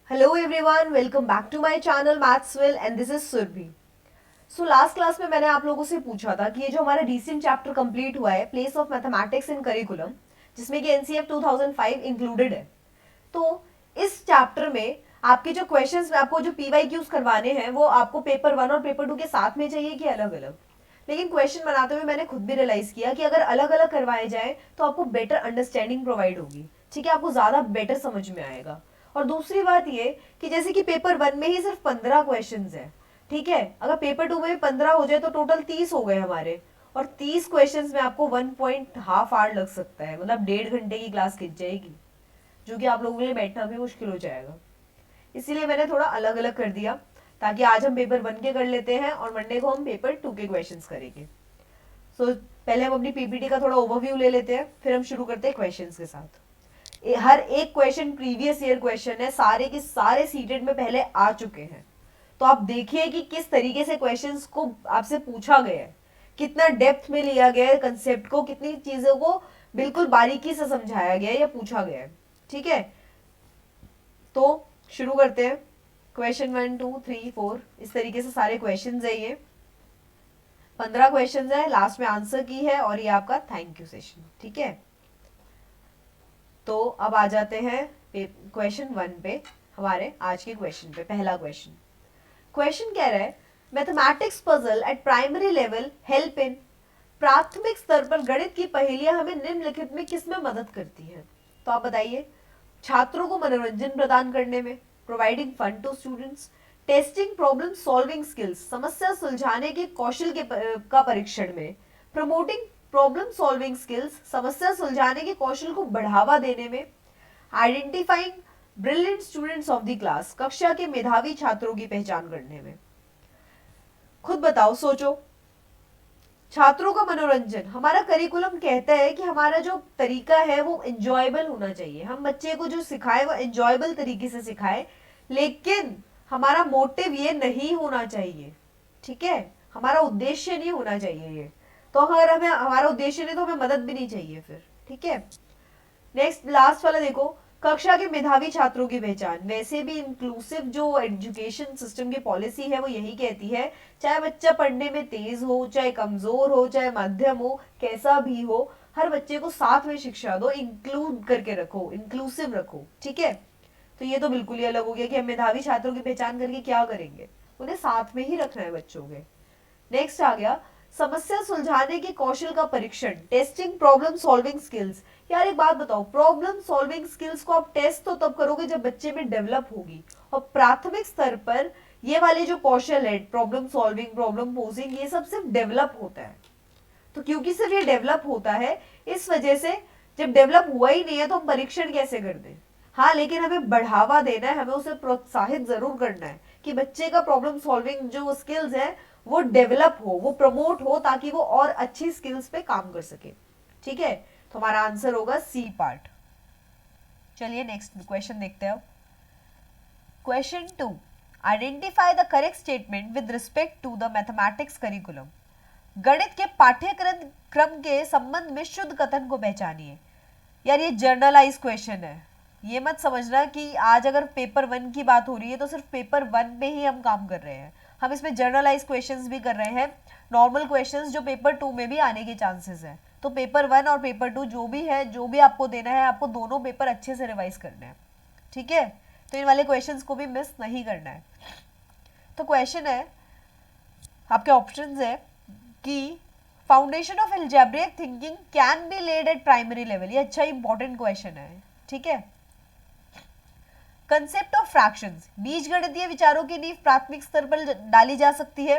Hello everyone, welcome back to my channel Mathsville and this is Surbhi. So last class में मैंने आप लोगों से पूछा था कि ये जो हमारा रिसेंट चैप्टर कंप्लीट हुआ है place of mathematics in curriculum, जिसमें कि एनसीएफ 2005 इंक्लूडेड है। तो इस चैप्टर में आपके जो क्वेश्चंस में आपको जो पीवाईक्यूज करवाने हैं वो आपको पेपर 1 और पेपर 2 के साथ में चाहिए कि अलग अलग। लेकिन क्वेश्चन बनाते हुए मैंने खुद भी रियलाइज किया कि अगर अलग अलग करवाए जाए तो आपको बेटर अंडरस्टैंडिंग प्रोवाइड होगी, ठीक है, आपको ज्यादा बेटर समझ में आएगा। और दूसरी बात ये कि जैसे कि पेपर 1 में ही सिर्फ 15 क्वेश्चन है, ठीक है, अगर पेपर 2 में भी 15 हो जाए तो टोटल 30 हो गए हमारे। और 30 क्वेश्चंस में आपको 1.5 आवर लग सकता है, मतलब 1.5 घंटे की क्लास खिंच जाएगी, जो कि आप लोगों के लिए बैठना भी मुश्किल हो जाएगा। इसीलिए मैंने थोड़ा अलग अलग कर दिया, ताकि आज हम पेपर 1 के कर लेते हैं और मंडे को हम पेपर 2 के क्वेश्चंस करेंगे। पहले हम अपनी पीपीटी का थोड़ा ओवरव्यू ले लेते हैं, फिर हम शुरू करते हैं क्वेश्चंस के साथ। हर एक क्वेश्चन प्रीवियस ईयर क्वेश्चन है, सारे के सारे सीटेड में पहले आ चुके हैं। तो आप देखिए कि किस तरीके से क्वेश्चंस को आपसे पूछा गया है, कितना डेप्थ में लिया गया है कंसेप्ट को, कितनी चीजों को बिल्कुल बारीकी से समझाया गया है या पूछा गया है, ठीक है। तो शुरू करते हैं। क्वेश्चन 1 2 3 4 इस तरीके से सारे क्वेश्चन है। ये 15 क्वेश्चन है, लास्ट में आंसर की है और ये आपका थैंक यू सेशन, ठीक है। तो अब आ जाते हैं क्वेश्चन 1 पे, हमारे आज के क्वेश्चन पे। पहला क्वेश्चन कह रहा है mathematics puzzle eight primary level help in. प्राथमिक स्तर पर गणित की पहेलियां हमें निम्नलिखित में किसमें मदद करती हैं? तो आप बताइए। छात्रों को मनोरंजन प्रदान करने में, providing fun to students, testing problem solving skills, समस्या सुलझाने के कौशल का परीक्षण में, प्रमोटिंग प्रॉब्लम सॉल्विंग स्किल्स, समस्या सुलझाने के कौशल को बढ़ावा देने में, identifying brilliant students of the class, कक्षा के मेधावी छात्रों की पहचान करने में। खुद बताओ, सोचो। छात्रों का मनोरंजन, हमारा करिकुलम कहता है कि हमारा जो तरीका है वो एंजॉयबल होना चाहिए, हम बच्चे को जो सिखाए वो एंजॉयबल तरीके से सिखाए, लेकिन हमारा मोटिव ये नहीं होना चाहिए, ठीक है, हमारा उद्देश्य नहीं होना चाहिए ये। तो अगर हमें हमारा उद्देश्य नहीं तो हमें मदद भी नहीं चाहिए फिर, ठीक है। नेक्स्ट लास्ट वाला देखो, कक्षा के मेधावी छात्रों की पहचान। वैसे भी इंक्लूसिव जो एजुकेशन सिस्टम की पॉलिसी है वो यही कहती है, चाहे बच्चा पढ़ने में तेज हो, चाहे कमजोर हो, चाहे मध्यम हो, कैसा भी हो, हर बच्चे को साथ में शिक्षा दो, इंक्लूड करके रखो, इंक्लूसिव रखो, ठीक है। तो ये तो बिल्कुल ही अलग हो गया कि हम मेधावी छात्रों की पहचान करके क्या करेंगे, उन्हें साथ में ही रखना है बच्चों के। नेक्स्ट आ गया समस्या सुलझाने के कौशल का परीक्षण, टेस्टिंग प्रॉब्लम सॉल्विंग स्किल्स। यार एक बात बताओ, प्रॉब्लम सॉल्विंग स्किल्स को आप टेस्ट तो तब करोगे जब बच्चे में डेवलप होगी, और प्राथमिक स्तर पर ये वाले जो कौशल है, प्रॉब्लम सॉल्विंग, प्रॉब्लम पोजिंग, ये सब सिर्फ डेवलप होता है। तो क्योंकि सिर्फ ये डेवलप होता है, इस वजह से जब डेवलप हुआ ही नहीं है तो हम परीक्षण कैसे कर दें? हाँ, लेकिन हमें बढ़ावा देना है, हमें उसे प्रोत्साहित जरूर करना है कि बच्चे का प्रॉब्लम सॉल्विंग जो स्किल्स है वो डेवलप हो, वो प्रमोट हो, ताकि वो और अच्छी स्किल्स पे काम कर सके, ठीक है। तो हमारा आंसर होगा सी पार्ट। चलिए नेक्स्ट क्वेश्चन देखते हैं। Question 2, identify the correct statement with respect to the mathematics curriculum. गणित के पाठ्यक्रम के संबंध में शुद्ध कथन को पहचानिए। यार ये जर्नलाइज क्वेश्चन है, ये मत समझना कि आज अगर पेपर 1 की बात हो रही है तो सिर्फ पेपर 1 में ही हम काम कर रहे हैं, हम इसमें जर्नलाइज क्वेश्चंस भी कर रहे हैं, नॉर्मल क्वेश्चंस जो पेपर 2 में भी आने के चांसेस हैं। तो पेपर 1 और पेपर 2 जो भी है, जो भी आपको देना है, आपको दोनों पेपर अच्छे से रिवाइज करने हैं, ठीक है। तो इन वाले क्वेश्चंस को भी मिस नहीं करना है। तो क्वेश्चन है, आपके ऑप्शंस है कि foundation of algebraic thinking can be laid at primary level. ये अच्छा इंपॉर्टेंट क्वेश्चन है, ठीक है। कंसेप्ट ऑफ फ्रैक्शंस, बीजगणितीय विचारों की नींव प्राथमिक स्तर पर डाली जा सकती है।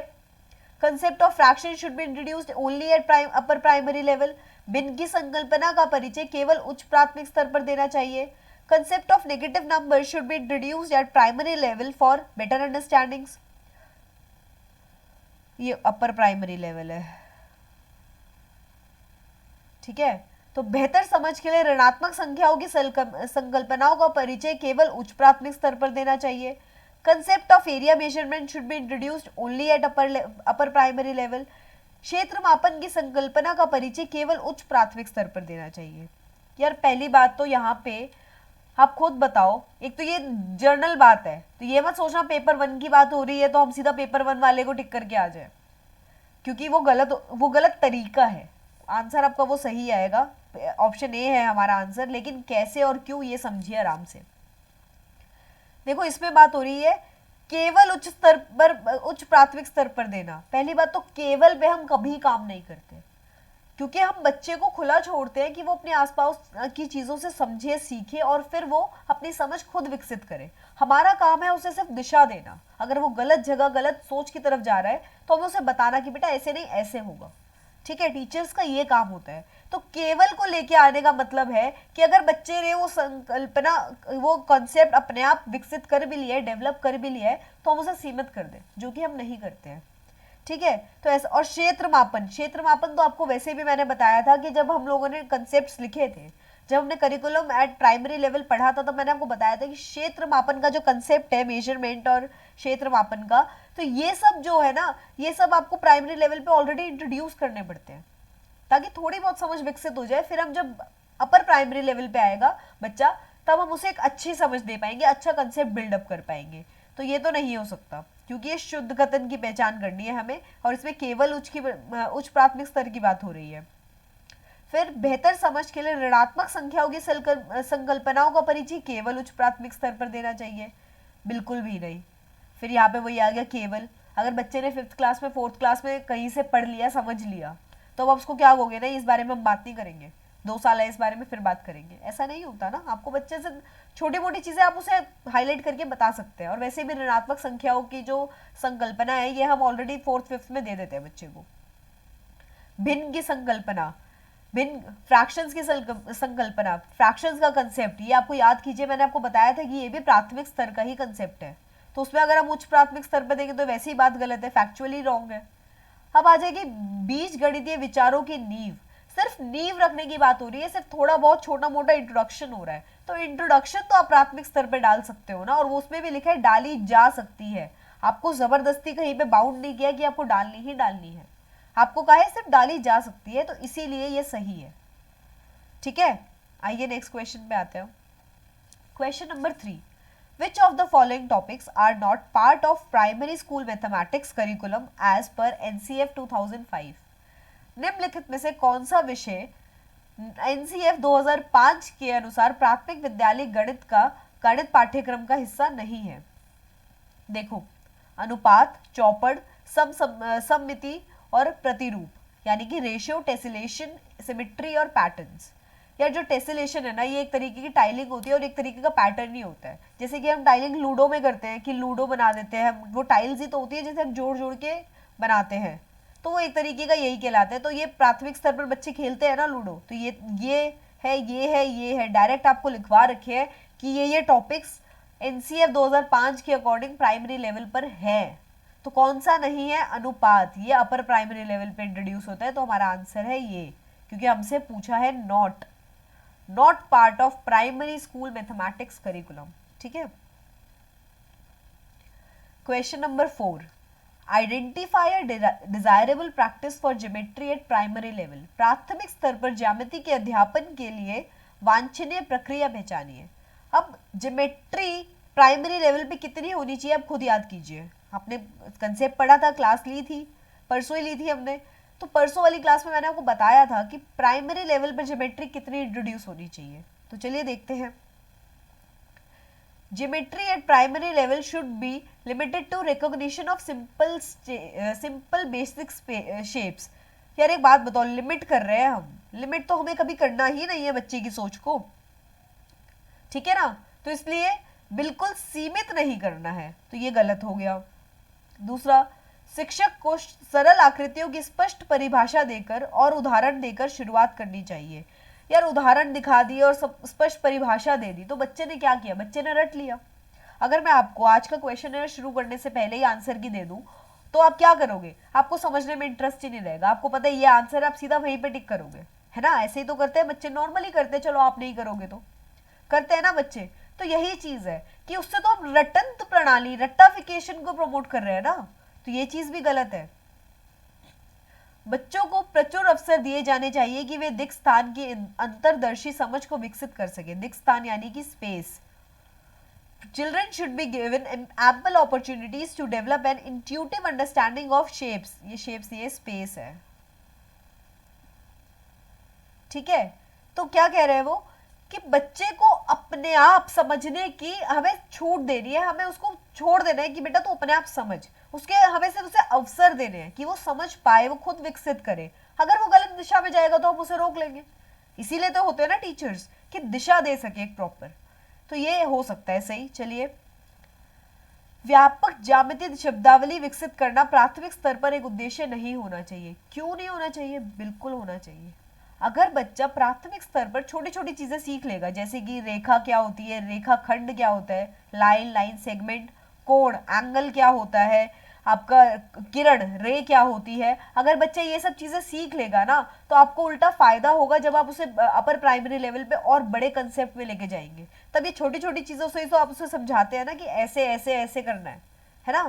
Concept of fraction should be introduced only at upper primary level. भिन्न की संकल्पना का परिचय केवल उच्च प्राथमिक स्तर पर देना चाहिए। Concept of negative number should be introduced eight primary level for better understandings. ये अपर प्राइमरी लेवल है, ठीक है। तो बेहतर समझ के लिए ऋणात्मक संख्याओं की संकल्पनाओं का परिचय केवल उच्च प्राथमिक स्तर पर देना चाहिए। Concept of area measurement should be introduced only at upper primary level. क्षेत्र मापन की संकल्पना का परिचय केवल उच्च प्राथमिक स्तर पर देना चाहिए। यार पहली बात तो यहाँ पे आप खुद बताओ, एक तो ये जर्नल बात है, तो ये मत सोचना पेपर 1 की बात हो रही है तो हम सीधा पेपर 1 वाले को टिक करके आ जाए, क्योंकि वो गलत तरीका है। आंसर आपका वो सही आएगा, ऑप्शन ए है हमारा आंसर, लेकिन कैसे और क्यों ये समझिए आराम से। देखो इसमें बात हो रही है केवल उच्च स्तर पर, उच्च प्राथमिक स्तर पर देना। पहली बात तो केवल पे हम कभी काम नहीं करते, क्योंकि हम बच्चे को खुला छोड़ते हैं कि वो अपने आसपास की चीजों से समझे, सीखे और फिर वो अपनी समझ खुद विकसित करे। हमारा काम है उसे सिर्फ दिशा देना। अगर वो गलत जगह गलत सोच की तरफ जा रहा है तो हमें उसे बताना कि बेटा ऐसे नहीं ऐसे होगा। ठीक है, टीचर्स का ये काम होता है। तो केवल को लेके आने का मतलब है कि अगर बच्चे ने वो संकल्पना, वो कॉन्सेप्ट अपने आप विकसित कर भी लिया है, डेवलप कर भी लिया है, तो हम उसे सीमित कर दें, जो कि हम नहीं करते हैं। ठीक है, तो ऐसा। और क्षेत्र मापन, क्षेत्र मापन तो आपको वैसे भी मैंने बताया था कि जब हम लोगों ने कंसेप्ट लिखे थे, जब हमने करिकुलम एट प्राइमरी लेवल पढ़ा था, तो मैंने आपको बताया था कि क्षेत्र मापन का जो कंसेप्ट है, मेजरमेंट और क्षेत्र मापन का, तो ये सब जो है ना, ये सब आपको प्राइमरी लेवल पे ऑलरेडी इंट्रोड्यूस करने पड़ते हैं, ताकि थोड़ी बहुत समझ विकसित हो जाए। फिर हम जब अपर प्राइमरी लेवल पे आएगा बच्चा, तब हम उसे एक अच्छी समझ दे पाएंगे, अच्छा कंसेप्ट बिल्डअप कर पाएंगे। तो ये तो नहीं हो सकता, क्योंकि ये शुद्ध कथन की पहचान करनी है हमें, और इसमें केवल उच्च प्राथमिक स्तर की बात हो रही है। फिर बेहतर समझ के लिए ऋणात्मक संख्याओं की संकल्पनाओं का परिचय केवल उच्च प्राथमिक स्तर पर देना चाहिए, बिल्कुल भी नहीं। फिर यहाँ पे वही आ गया केवल। अगर बच्चे ने 5th क्लास में 4th क्लास में कहीं से पढ़ लिया, समझ लिया, तो अब उसको क्या होगे ना, इस बारे में हम बात नहीं करेंगे, 2 साल है इस बारे में फिर बात करेंगे, ऐसा नहीं होता ना। आपको बच्चे से छोटी मोटी चीजें आप उसे हाईलाइट करके बता सकते हैं। और वैसे भी ऋणात्मक संख्याओं की जो संकल्पना है, ये हम ऑलरेडी 4th 5th में दे देते हैं बच्चे को। भिन्न की संकल्पना, भिन्न फ्रैक्शंस की संकल्पना, फ्रैक्शंस का कंसेप्ट, ये आपको याद कीजिए, मैंने आपको बताया था कि ये भी प्राथमिक स्तर का ही कंसेप्ट है। तो उसमें अगर हम उच्च प्राथमिक स्तर पर देंगे तो वैसी बात गलत है, फैक्चुअली रॉन्ग है। अब आ जाएगी बीज गणितीय विचारों की नींव। सिर्फ नींव रखने की बात हो रही है, सिर्फ थोड़ा बहुत छोटा मोटा इंट्रोडक्शन हो रहा है। तो इंट्रोडक्शन तो आप प्राथमिक स्तर पर डाल सकते हो ना, और वो उसमें भी लिखा है डाली जा सकती है। आपको जबरदस्ती कहीं पे बाउंड नहीं किया कि आपको डालनी ही डालनी है, आपको कहा है सिर्फ डाली जा सकती है, तो इसीलिए ये सही है। ठीक है, आइए नेक्स्ट क्वेश्चन पे आते हैं। Question number 3, which of the following topics are not part of primary school mathematics curriculum as per NCF 2005? निम्नलिखित में से कौन सा विषय NCF 2005 के अनुसार प्राथमिक विद्यालय गणित पाठ्यक्रम का हिस्सा नहीं है? देखो, अनुपात, चौपड़, सममिति और प्रतिरूप, यानी कि रेशियो, टेसिलेशन, सिमेट्री और पैटर्न्स। या जो टेसिलेशन है ना, ये एक तरीके की टाइलिंग होती है और एक तरीके का पैटर्न ही होता है। जैसे कि हम टाइलिंग लूडो में करते हैं कि लूडो बना देते हैं, वो टाइल्स ही तो होती है जिसे हम जोड़ जोड़ के बनाते हैं, तो वो एक तरीके का यही कहलाता है। तो ये प्राथमिक स्तर पर बच्चे खेलते हैं ना लूडो, तो ये है डायरेक्ट आपको लिखवा रखे हैं कि ये टॉपिक्स NCF 2005 के अकॉर्डिंग प्राइमरी लेवल पर है। तो कौन सा नहीं है? अनुपात, ये अपर प्राइमरी लेवल पे इंट्रोड्यूस होता है, तो हमारा आंसर है ये, क्योंकि हमसे पूछा है not part of primary school mathematics curriculum. ठीक है, question number 4, identify a desirable practice for geometry eight primary level. प्राथमिक स्तर पर ज्यामिति के अध्यापन के लिए वांछनीय प्रक्रिया पहचानिए। अब ज्योमेट्री प्राइमरी लेवल पे कितनी होनी चाहिए आप खुद याद कीजिए। आपने कंसेप्ट पढ़ा था, क्लास ली थी, परसों ही ली थी हमने, तो परसों वाली क्लास में मैंने आपको बताया था कि प्राइमरी लेवल पर ज्योमेट्री कितनी इंट्रोड्यूस होनी चाहिए। तो चलिए देखते हैं। Geometry at primary level should be limited to recognition of simple basic shapes। यार एक बात बताओ, लिमिट कर रहे हैं हम, लिमिट तो हमें कभी करना ही नहीं है बच्चे की सोच को, ठीक है ना, तो इसलिए बिल्कुल सीमित नहीं करना है, तो ये गलत हो गया। दूसरा, शिक्षक को सरल आकृतियों की स्पष्ट परिभाषा देकर और उदाहरण देकर शुरुआत करनी चाहिए। यार उदाहरण दिखा दिए और स्पष्ट परिभाषा दे दी, तो बच्चे ने क्या किया? बच्चे ने रट लिया। अगर मैं आपको आज का क्वेश्चन शुरू करने से पहले ही आंसर की दे दूं, तो आप क्या करोगे? आपको समझने में इंटरेस्ट ही नहीं रहेगा, आपको पता है ये आंसर, आप सीधा वहीं पे टिक करोगे, है ना। ऐसे ही तो करते हैं बच्चे, नॉर्मली करते हैं, चलो आप नहीं करोगे तो करते हैं ना बच्चे। तो यही चीज है कि उससे तो हम रटंत प्रणाली, रट्टाफिकेशन को प्रमोट कर रहे हैं ना, तो ये चीज भी गलत है। बच्चों को प्रचुर अवसर दिए जाने चाहिए कि वे दिक् स्थान की अंतर्दर्शी समझ को विकसित कर सके। दिक् स्थान यानी कि space. Children should be given ample opportunities to develop an intuitive understanding of shapes. ये shapes ये space है, ठीक है। तो क्या कह रहे हैं वो कि बच्चे को अपने आप समझने की हमें छूट देनी है, हमें उसको छोड़ देना है कि बेटा तू अपने आप समझ, उसके हमें सिर्फ उसे अवसर देने हैं कि वो समझ पाए, वो खुद विकसित करे। अगर वो गलत दिशा में जाएगा तो हम उसे रोक लेंगे, इसीलिए तो होते हैं ना टीचर्स कि दिशा दे सके एक प्रॉपर। तो ये हो सकता है सही। चलिए, व्यापक ज्यामितीय शब्दावली विकसित करना प्राथमिक स्तर पर एक उद्देश्य नहीं होना चाहिए। क्यों नहीं होना चाहिए? बिल्कुल होना चाहिए। अगर बच्चा प्राथमिक स्तर पर छोटी छोटी चीजें सीख लेगा, जैसे कि रेखा क्या होती है, रेखा खंड क्या होता है, लाइन, लाइन सेगमेंट, कोण, एंगल क्या होता है, आपका किरण, रे क्या होती है, अगर बच्चा ये सब चीजें सीख लेगा ना तो आपको उल्टा फायदा होगा जब आप उसे अपर प्राइमरी लेवल पे और बड़े कंसेप्ट में लेके जाएंगे। तब ये छोटी छोटी चीजों से तो आप उसे समझाते हैं ना कि ऐसे ऐसे ऐसे करना है ना।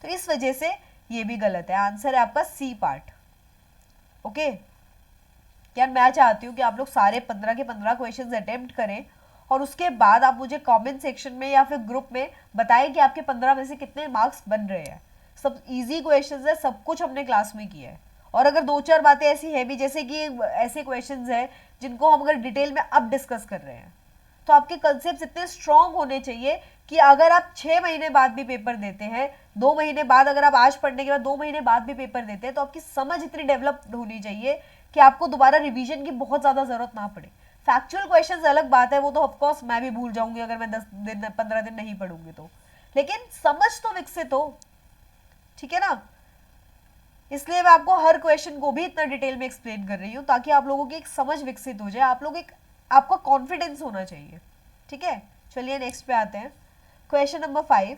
तो इस वजह से ये भी गलत है। आंसर है आपका सी पार्ट। ओके यार, मैं चाहती हूँ कि आप लोग सारे 15 के 15 क्वेश्चंस अटेम्प्ट करें और उसके बाद आप मुझे कमेंट सेक्शन में या फिर ग्रुप में बताएं कि आपके 15 में से कितने मार्क्स बन रहे हैं। सब इजी क्वेश्चंस है, सब कुछ हमने क्लास में किया है। और अगर दो चार बातें ऐसी है भी, जैसे कि ऐसे क्वेश्चंस है जिनको हम अगर डिटेल में अब डिस्कस कर रहे हैं, तो आपके कंसेप्ट इतने स्ट्रांग होने चाहिए कि अगर आप 6 महीने बाद भी पेपर देते हैं, 2 महीने बाद, अगर आप आज पढ़ने के बाद 2 महीने बाद भी पेपर देते हैं, तो आपकी समझ इतनी डेवलप होनी चाहिए कि आपको दोबारा रिवीजन की बहुत ज्यादा जरूरत ना पड़े। फैक्चुअल क्वेश्चंस अलग बात है, वो तो ऑफकोर्स मैं भी भूल जाऊंगी अगर मैं 10 दिन 15 दिन नहीं पढ़ूंगी तो, लेकिन समझ तो विकसित हो, ठीक है ना। इसलिए मैं आपको हर क्वेश्चन को भी इतना डिटेल में एक्सप्लेन कर रही हूँ ताकि आप लोगों की एक समझ विकसित हो जाए, आप लोग एक, आपका कॉन्फिडेंस होना चाहिए, ठीक है। चलिए नेक्स्ट पे आते हैं। Question number 5,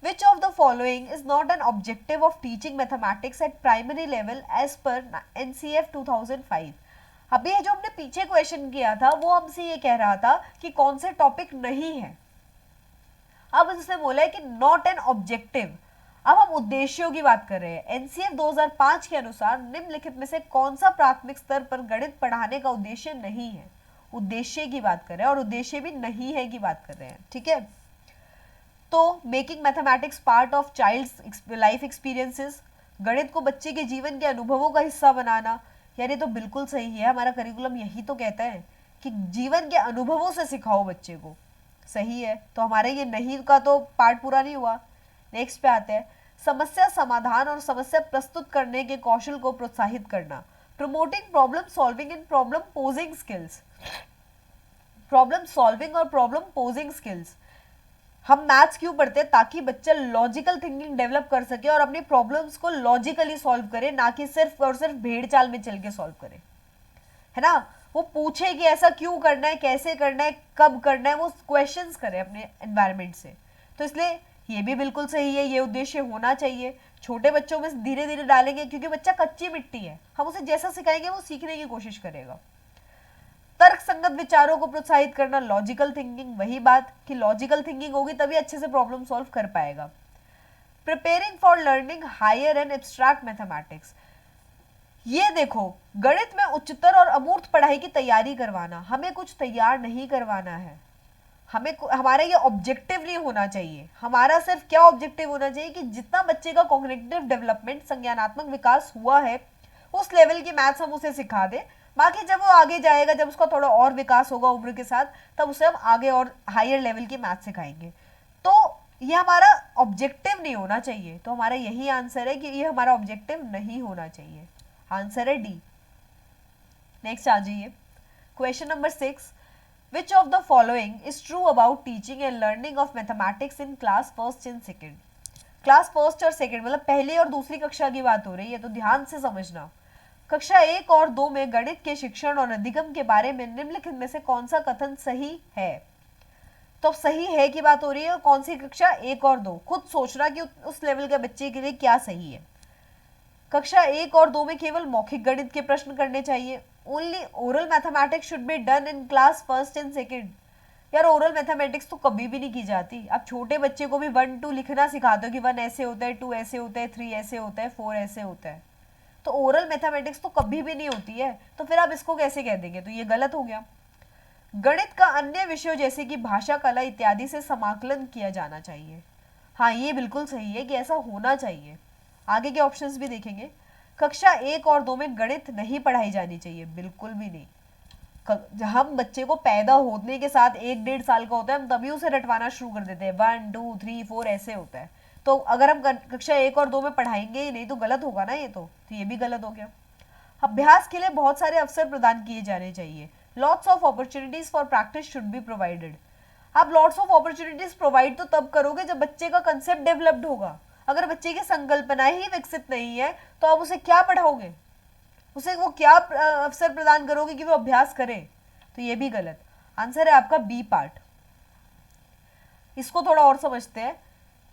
which of the following is not an objective of teaching mathematics at primary level as per NCF 2005। अभी ये जो हमने पीछे क्वेश्चन किया था वो हमसे ये कह रहा था कि कौन से टॉपिक नहीं है, अब उसने बोला है कि नॉट एन ऑब्जेक्टिव। अब हम उद्देश्यों की बात कर रहे हैं। एनसीएफ 2005 के अनुसार निम्नलिखित में से कौन सा प्राथमिक स्तर पर गणित पढ़ाने का उद्देश्य नहीं है? उद्देश्य की बात कर रहे हैं और उद्देश्य भी नहीं है की बात कर रहे हैं, ठीक है। तो making mathematics part of child's life experiences, गणित को बच्चे के जीवन के अनुभवों का हिस्सा बनाना। यार ये तो बिल्कुल सही है, हमारा करिकुलम यही तो कहता है कि जीवन के अनुभवों से सिखाओ बच्चे को, सही है। तो हमारे ये नहीं का तो पार्ट पूरा नहीं हुआ। नेक्स्ट पे आते हैं, समस्या समाधान और समस्या प्रस्तुत करने के कौशल को प्रोत्साहित करना, promoting problem solving in problem posing skills. Problem solving और प्रॉब्लम पोजिंग स्किल्स, हम मैथ्स क्यों पढ़ते हैं? ताकि बच्चा लॉजिकल थिंकिंग डेवलप कर सके और अपनी प्रॉब्लम्स को लॉजिकली सॉल्व करे, ना कि सिर्फ और सिर्फ भेड़ चाल में चल के सॉल्व करे, है ना। वो पूछे कि ऐसा क्यों करना है, कैसे करना है, कब करना है, वो क्वेश्चंस करे अपने एनवायरनमेंट से। तो इसलिए ये भी बिल्कुल सही है, ये उद्देश्य होना चाहिए। छोटे बच्चों में धीरे धीरे डालेंगे क्योंकि बच्चा कच्ची मिट्टी है, हम उसे जैसा सिखाएंगे वो सीखने की कोशिश करेगा। तर्क संगत विचारों को प्रोत्साहित करना, लॉजिकल थिंकिंग, वही बात कि लॉजिकल थिंकिंग होगी तभी अच्छे से प्रॉब्लम सॉल्व कर पाएगा। Preparing for learning higher and abstract mathematics, ये देखो गणित में उच्चतर और अमूर्त पढ़ाई की तैयारी करवाना, हमें कुछ तैयार नहीं करवाना है, हमें हमारा ये ऑब्जेक्टिव नहीं होना चाहिए। हमारा सिर्फ क्या ऑब्जेक्टिव होना चाहिए कि जितना बच्चे का कॉग्निटिव डेवलपमेंट, संज्ञानात्मक विकास हुआ है, उस लेवल की मैथ्स हम उसे सिखा दें। बाकी जब वो आगे जाएगा, जब उसका थोड़ा और विकास होगा उम्र के साथ, तब उसे हम आगे और हायर लेवल की मैथ्स सिखाएंगे। तो ये हमारा ऑब्जेक्टिव नहीं होना चाहिए। तो हमारा यही आंसर है कि ये हमारा ऑब्जेक्टिव नहीं होना चाहिए। आंसर है डी। नेक्स्ट आ जाइए, question number 6, which of the following is true about teaching and learning of mathematics in class first and second। Class first और सेकंड मतलब पहली और दूसरी कक्षा की बात हो रही है, तो ध्यान से समझना। कक्षा 1 और 2 में गणित के शिक्षण और अधिगम के बारे में निम्नलिखित में से कौन सा कथन सही है? तो सही है की बात हो रही है, और कौन सी कक्षा 1 और 2, खुद सोचना कि उस लेवल के बच्चे के लिए क्या सही है। कक्षा 1 और 2 में केवल मौखिक गणित के प्रश्न करने चाहिए। Only oral mathematics should be done in class first and second. यार ओरल मैथमेटिक्स तो कभी भी नहीं की जाती। आप छोटे बच्चे को भी 1 2 लिखना सिखाते हो कि 1 ऐसे होता है, 2 ऐसे होता है, 3 ऐसे होता है, 4 ऐसे होता है। तो ओरल मैथमेटिक्स तो कभी भी नहीं होती है, तो फिर आप इसको कैसे कह देंगे, तो ये गलत हो गया। गणित का अन्य विषयों जैसे कि भाषा, कला इत्यादि से समाकलन किया जाना चाहिए। हाँ, ये बिल्कुल सही है कि ऐसा होना चाहिए। आगे के ऑप्शंस भी देखेंगे। कक्षा 1 और 2 में गणित नहीं पढ़ाई जानी चाहिए, बिल्कुल भी नहीं। हम बच्चे को पैदा होने के साथ 1-1.5 साल का होता है, हम तभी उसे रटवाना शुरू कर देते हैं, 1 2 3 4 ऐसे होता है। तो अगर हम कक्षा 1 और 2 में पढ़ाएंगे ही नहीं तो गलत होगा ना, ये तो ये भी गलत हो गया। अभ्यास के लिए बहुत सारे अवसर प्रदान किए जाने चाहिए। Lots of opportunities for practice should be provided. आप लॉट्स ऑफ अपॉर्चुनिटीज प्रोवाइड तो तब करोगे जब बच्चे का कंसेप्ट डेवलप्ड होगा। अगर बच्चे की संकल्पना ही विकसित नहीं है तो आप उसे क्या पढ़ाओगे, उसे वो क्या अवसर प्रदान करोगे कि वो अभ्यास करे, तो ये भी गलत। आंसर है आपका बी पार्ट। इसको थोड़ा और समझते हैं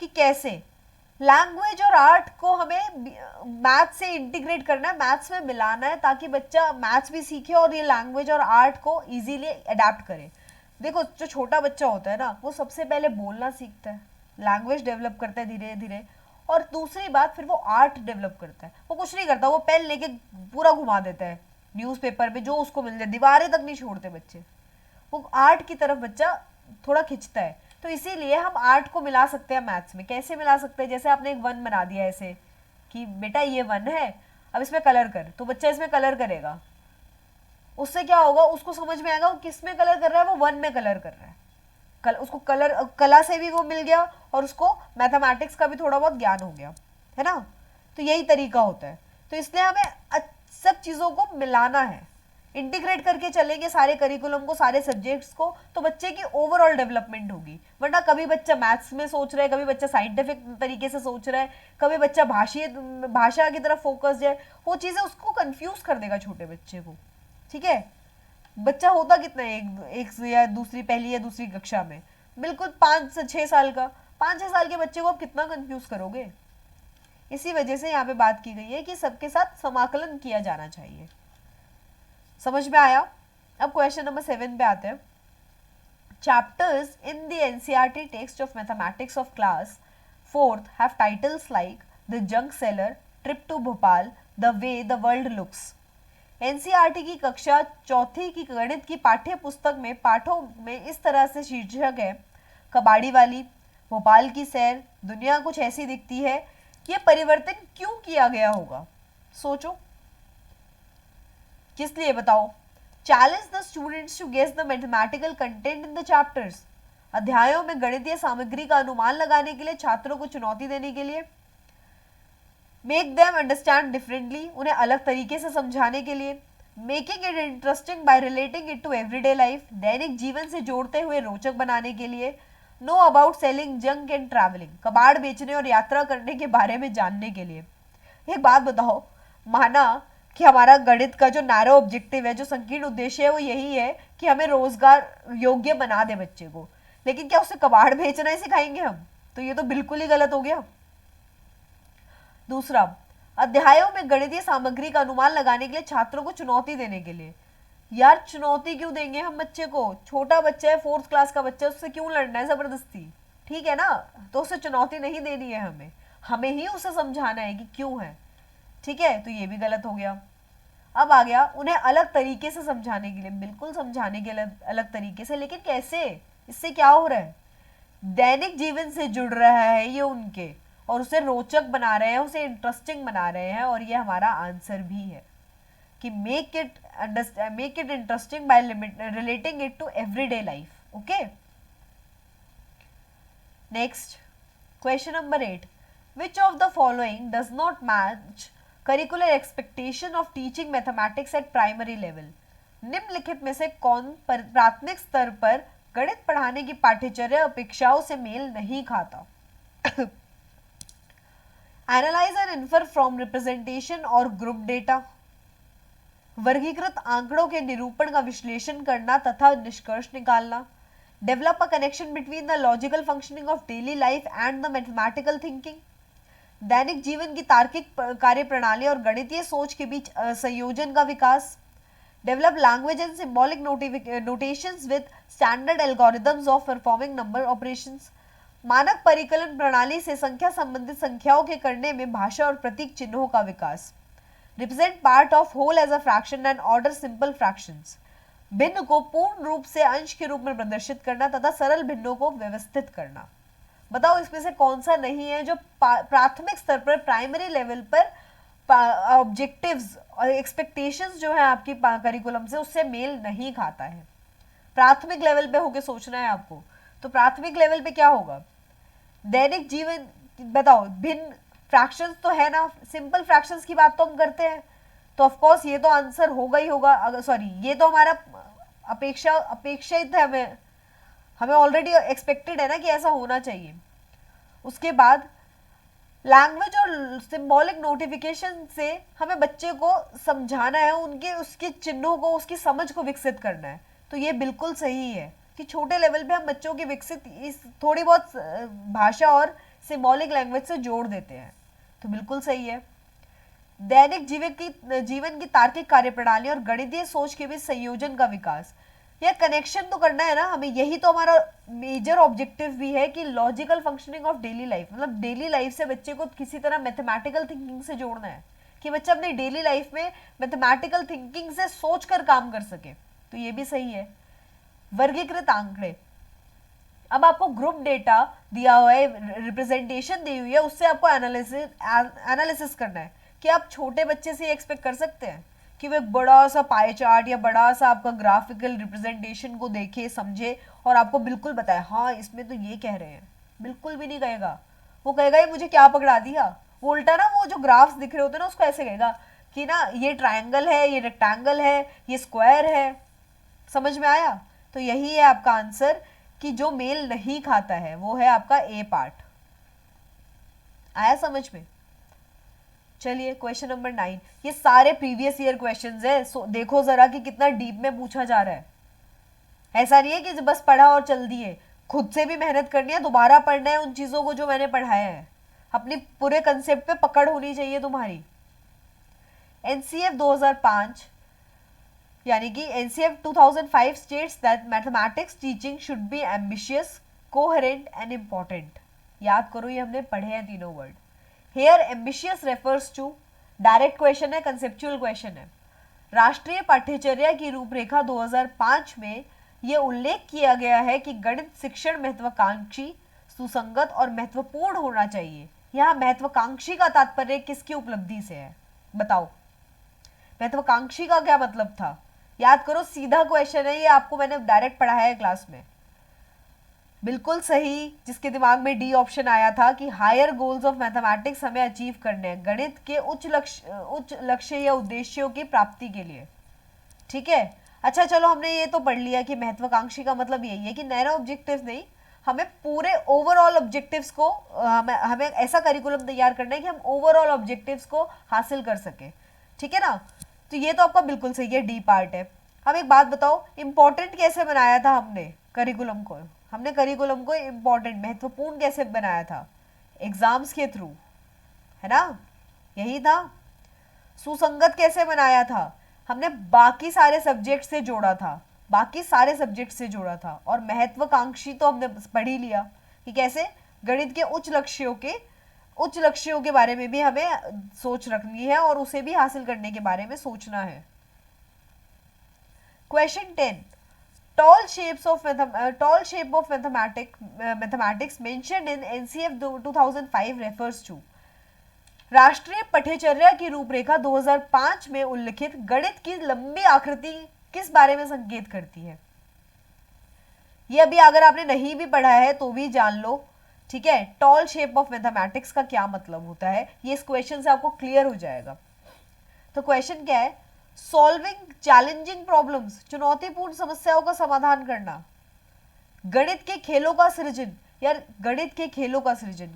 कि कैसे लैंग्वेज और आर्ट को हमें मैथ्स से इंटीग्रेट करना है, मैथ्स में मिलाना है, ताकि बच्चा मैथ्स भी सीखे और ये लैंग्वेज और आर्ट को इजीली अडेप्ट करे। देखो, जो छोटा बच्चा होता है ना, वो सबसे पहले बोलना सीखता है, लैंग्वेज डेवलप करता है धीरे धीरे, और दूसरी बात फिर वो आर्ट डेवलप करता है। वो कुछ नहीं करता, वो पेन लेके पूरा घुमा देता है न्यूज़पेपर पे, जो उसको मिल जाए, दीवारें तक नहीं छोड़ते बच्चे। वो आर्ट की तरफ बच्चा थोड़ा खिंचता है। तो इसीलिए हम आर्ट को मिला सकते हैं मैथ्स में। कैसे मिला सकते हैं, जैसे आपने एक वन बना दिया ऐसे कि बेटा ये वन है, अब इसमें कलर कर, तो बच्चा इसमें कलर करेगा। उससे क्या होगा, उसको समझ में आएगा वो किस में कलर कर रहा है, वो वन में कलर कर रहा है। उसको कलर, कला से भी वो मिल गया और उसको मैथमेटिक्स का भी थोड़ा बहुत ज्ञान हो गया, है ना। तो यही तरीका होता है। तो इसलिए हमें सब चीज़ों को मिलाना है, इंटीग्रेट करके चलेंगे सारे करिकुलम को, सारे सब्जेक्ट्स को, तो बच्चे की ओवरऑल डेवलपमेंट होगी। वरना कभी बच्चा मैथ्स में सोच रहा है, कभी बच्चा साइंटिफिक तरीके से सोच रहा है, कभी बच्चा भाषा की तरफ फोकस्ड है, वो चीज़ें उसको कंफ्यूज कर देगा छोटे बच्चे को। ठीक है, बच्चा होता कितना है, एक या दूसरी, पहली या दूसरी कक्षा में, बिल्कुल 5 से 6 साल का। 5-6 साल के बच्चे को आप कितना कंफ्यूज करोगे। इसी वजह से यहाँ पे बात की गई है कि सबके साथ समाकलन किया जाना चाहिए। समझ में आया। अब क्वेश्चन नंबर 7 पे आते हैं। Chapters in the NCERT text of mathematics of class 4th have titles like the junk seller, trip to Bhopal, the way the world looks. NCERT की कक्षा 4 की गणित की पाठ्य पुस्तक में पाठों में इस तरह से शीर्षक है: कबाड़ी वाली, भोपाल की सैर, दुनिया कुछ ऐसी दिखती है। यह परिवर्तन क्यों किया गया होगा, सोचो किस लिए, बताओ। Challenge the students to guess the mathematical content in the chapters. अध्यायों में गणितीय सामग्री का अनुमान लगाने के लिए, छात्रों को चुनौती देने के लिए। मेक देम अंडरस्टैंड डिफरेंटली, उन्हें अलग तरीके से समझाने के लिए। Making it interesting by relating it to everyday life, दैनिक जीवन से जोड़ते हुए रोचक बनाने के लिए। Know about selling junk and travelling, कबाड़ बेचने और यात्रा करने के बारे में जानने के लिए। एक बात बताओ, माना कि हमारा गणित का जो नैरो ऑब्जेक्टिव है, जो संकीर्ण उद्देश्य है, वो यही है कि हमें रोजगार योग्य बना दे बच्चे को, लेकिन क्या उसे कबाड़ बेचना ही सिखाएंगे हम, तो ये तो बिल्कुल ही गलत हो गया। दूसरा, अध्यायों में गणितीय सामग्री का अनुमान लगाने के लिए, छात्रों को चुनौती देने के लिए। यार चुनौती क्यों देंगे हम बच्चे को, छोटा बच्चा है, 4th क्लास का बच्चा, उससे क्यों लड़ना है जबरदस्ती, ठीक है ना। तो उसे चुनौती नहीं देनी है, हमें हमें ही उसे समझाना है कि क्यों है, ठीक है। तो ये भी गलत हो गया। अब आ गया उन्हें अलग तरीके से समझाने के लिए, बिल्कुल समझाने के लिए अलग तरीके से, लेकिन कैसे, इससे क्या हो रहा है, दैनिक जीवन से जुड़ रहा है ये उनके, और उसे रोचक बना रहे हैं, उसे इंटरेस्टिंग बना रहे हैं। और ये हमारा आंसर भी है कि make it interesting by relating it to everyday life. Okay, next question number 8। Which of the following does not match curricular expectation of teaching mathematics at primary level. निम्नलिखित में से कौन प्राथमिक स्तर पर गणित पढ़ाने की पाठ्यचर्या अपेक्षाओं से मेल नहीं खाता। Analyse and infer from representation और ग्रुप डेटा। वर्गीकृत आंकड़ों के निरूपण का विश्लेषण करना तथा निष्कर्ष निकालना। Develop a connection between the logical functioning of daily life and the mathematical thinking. दैनिक जीवन की तार्किक कार्य प्रणाली और गणितीय सोच के बीच संयोजन का विकास। Develop language and symbolic notations with standard algorithms of performing number operations. मानक परिकलन प्रणाली से संख्या संबंधित संख्याओं के करने में भाषा और प्रतीक चिन्हों का विकास। Represent part of whole as a fraction and order simple fractions. भिन्न को पूर्ण रूप से अंश के रूप में प्रदर्शित करना तथा सरल भिन्नों को व्यवस्थित करना। बताओ इसमें से कौन सा नहीं है जो प्राथमिक स्तर पर, प्राइमरी लेवल पर ऑब्जेक्टिव्स और एक्सपेक्टेशंस जो है आपकी करिकुलम से उससे मेल नहीं खाता है। प्राथमिक लेवल पे होके सोचना है आपको। तो प्राथमिक लेवल पे क्या होगा? दैनिक जीवन, बताओ भिन्न फ्रैक्शंस तो है ना, सिंपल फ्रैक्शंस की बात तो हम करते हैं, तो ऑफ कोर्स ये तो आंसर होगा ही होगा। अगर सॉरी, ये तो हमारा अपेक्षित है, हमें हमें ऑलरेडी एक्सपेक्टेड है ना कि ऐसा होना चाहिए। उसके बाद लैंग्वेज और सिंबॉलिक नोटिफिकेशन से हमें बच्चे को समझाना है, उनके उसके चिन्हों को, उसकी समझ को विकसित करना है। तो ये बिल्कुल सही है कि छोटे लेवल पे हम बच्चों की विकसित इस थोड़ी बहुत भाषा और सिंबॉलिक लैंग्वेज से जोड़ देते हैं। तो बिल्कुल सही है। दैनिक जीवन की तार्किक कार्यप्रणाली और गणितीय सोच के बीच संयोजन का विकास, यह कनेक्शन तो करना है ना हमें। यही तो हमारा मेजर ऑब्जेक्टिव भी है कि logical functioning of daily life, मतलब डेली लाइफ से बच्चे को किसी तरह मैथमेटिकल थिंकिंग से जोड़ना है कि बच्चा अपनी डेली लाइफ में मैथमेटिकल थिंकिंग से सोच कर काम कर सके। तो ये भी सही है। वर्गीकृत आंकड़े, अब आपको ग्रुप डेटा दिया हुआ है, रिप्रेजेंटेशन दी हुई है, उससे आपको एनालिसिस करना है कि आप छोटे बच्चे से एक्सपेक्ट कर सकते हैं कि वो एक बड़ा सा पाई चार्ट या बड़ा सा आपका ग्राफिकल रिप्रेजेंटेशन को देखे, समझे और आपको बिल्कुल बताए हाँ इसमें तो ये कह रहे हैं। बिल्कुल भी नहीं कहेगा। वो कहेगा ये मुझे क्या पकड़ा दिया। वो उल्टा ना, वो जो ग्राफ्स दिख रहे होते हैं ना उसको ऐसे कहेगा कि ना ये ट्रायंगल है, ये रेक्टेंगल है, ये स्क्वायर है। समझ में आया? तो यही है आपका आंसर कि जो मेल नहीं खाता है वो है आपका ए पार्ट। आया समझ में? चलिए क्वेश्चन नंबर 9, ये सारे प्रीवियस ईयर क्वेश्चंस है। देखो जरा कि कितना डीप में पूछा जा रहा है। ऐसा नहीं है कि बस पढ़ा और चल दिए, खुद से भी मेहनत करनी है, दोबारा पढ़ना है उन चीजों को जो मैंने पढ़ाया है। अपनी पूरे कंसेप्ट पे पकड़ होनी चाहिए तुम्हारी। एनसीएफ 2005 यानी कि NCF 2005 states that mathematics teaching should be ambitious, coherent and important. याद करो ये हमने पढ़े हैं तीनों word. Here ambitious refers to, direct question है, कंसेप्चुअल क्वेश्चन है। राष्ट्रीय पाठ्यचर्या की रूपरेखा 2005 में यह उल्लेख किया गया है कि गणित शिक्षण महत्वाकांक्षी, सुसंगत और महत्वपूर्ण होना चाहिए। यहाँ महत्वाकांक्षी का तात्पर्य किसकी उपलब्धि से है? बताओ महत्वाकांक्षी का क्या मतलब था? याद करो, सीधा क्वेश्चन है ये, आपको मैंने डायरेक्ट पढ़ाया है क्लास में। बिल्कुल सही, जिसके दिमाग में डी ऑप्शन आया था कि हायर गोल्स ऑफ मैथमेटिक्स हमें अचीव करने हैं, गणित के उच्च लक्ष्य या उद्देश्यों की प्राप्ति के लिए। ठीक है, अच्छा चलो हमने ये तो पढ़ लिया कि महत्वाकांक्षी का मतलब यही है कि नैरो ऑब्जेक्टिव्स नहीं, हमें पूरे ओवरऑल ऑब्जेक्टिव्स को हमें ऐसा करिकुलम तैयार करना है कि हम ओवरऑल ऑब्जेक्टिव्स को हासिल कर सके। ठीक है ना? तो ये तो आपका बिल्कुल सही है, डी पार्ट है। अब एक बात बताओ, इंपॉर्टेंट कैसे बनाया था हमने करिकुलम को? हमने करिकुलम को इंपॉर्टेंट, महत्वपूर्ण कैसे बनाया था? एग्जाम्स के थ्रू, है ना? यही था। सुसंगत कैसे बनाया था? हमने बाकी सारे सब्जेक्ट से जोड़ा था, बाकी सारे सब्जेक्ट से जोड़ा था। और महत्वाकांक्षी तो हमने पढ़ ही लिया कि कैसे गणित के उच्च लक्ष्यों के बारे में भी हमें सोच रखनी है और उसे भी हासिल करने के बारे में सोचना है। Question 10, tall shape of mathematics mentioned in NCF 2005 refers to, राष्ट्रीय पठ्यचर्या की रूपरेखा 2005 में उल्लिखित गणित की लंबी आकृति किस बारे में संकेत करती है? ये अभी अगर आपने नहीं भी पढ़ा है तो भी जान लो। ठीक है, टॉल शेप ऑफ मैथमेटिक्स का क्या मतलब होता है, ये इस क्वेश्चन से आपको क्लियर हो जाएगा। तो क्वेश्चन क्या है? सॉल्विंग चैलेंजिंग प्रॉब्लम्स, चुनौतीपूर्ण समस्याओं का समाधान करना। गणित के खेलों का सृजन, यार गणित के खेलों का सृजन,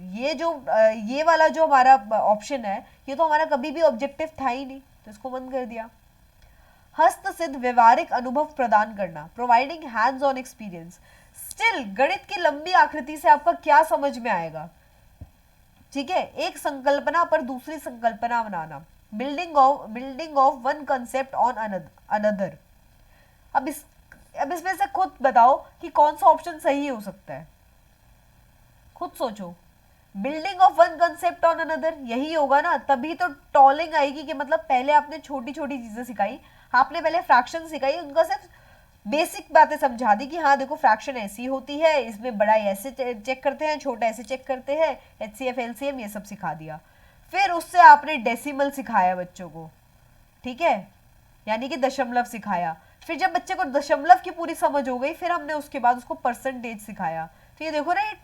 ये वाला जो हमारा ऑप्शन है ये तो हमारा कभी भी ऑब्जेक्टिव था ही नहीं, तो इसको बंद कर दिया। हस्त सिद्ध व्यवहारिक अनुभव प्रदान करना, providing hands on experience. Still गणित की लंबी आकृति से आपका क्या समझ में आएगा? ठीक है, एक संकल्पना पर दूसरी संकल्पना बनाना, building of one concept on another. अब इसमें से खुद बताओ कि कौन सा ऑप्शन सही हो सकता है, खुद सोचो। Building of one concept on another, यही होगा ना, तभी तो टॉलिंग आएगी कि मतलब पहले आपने छोटी छोटी चीजें सिखाई, आपने पहले फ्रैक्शन सिखाई, उनका सिर्फ बेसिक बातें समझा दी कि हाँ देखो फ्रैक्शन ऐसी होती है, इसमें बड़ा ऐसे चेक करते हैं, छोटा ऐसे चेक करते हैं, एचसीएफ एलसीएम ये सब सिखा दिया। फिर उससे आपने डेसिमल सिखाया बच्चों को, ठीक है, यानी कि दशमलव सिखाया। फिर जब बच्चे को दशमलव की पूरी समझ हो गई, फिर हमने उसके बाद उसको परसेंटेज सिखाया। तो ये देखो ना, ये